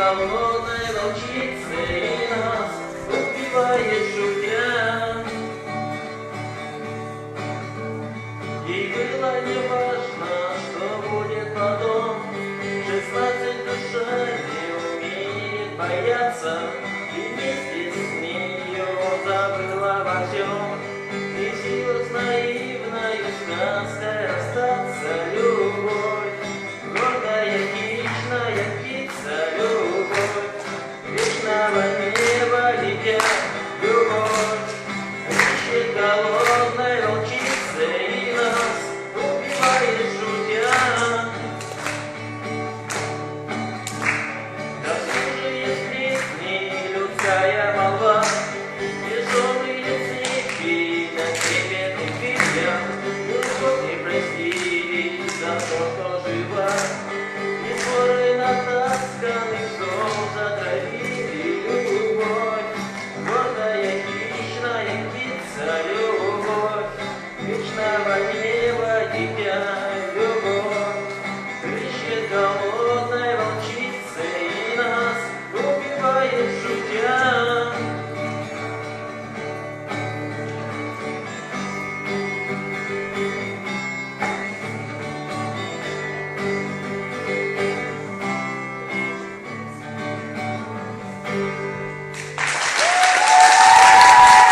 голодной волчицей нас убивает шутя. Ей было не важно, что будет потом. 16 душа не умеет бояться, и вместе с нею забыла обо всем. И сила с наивною сказкой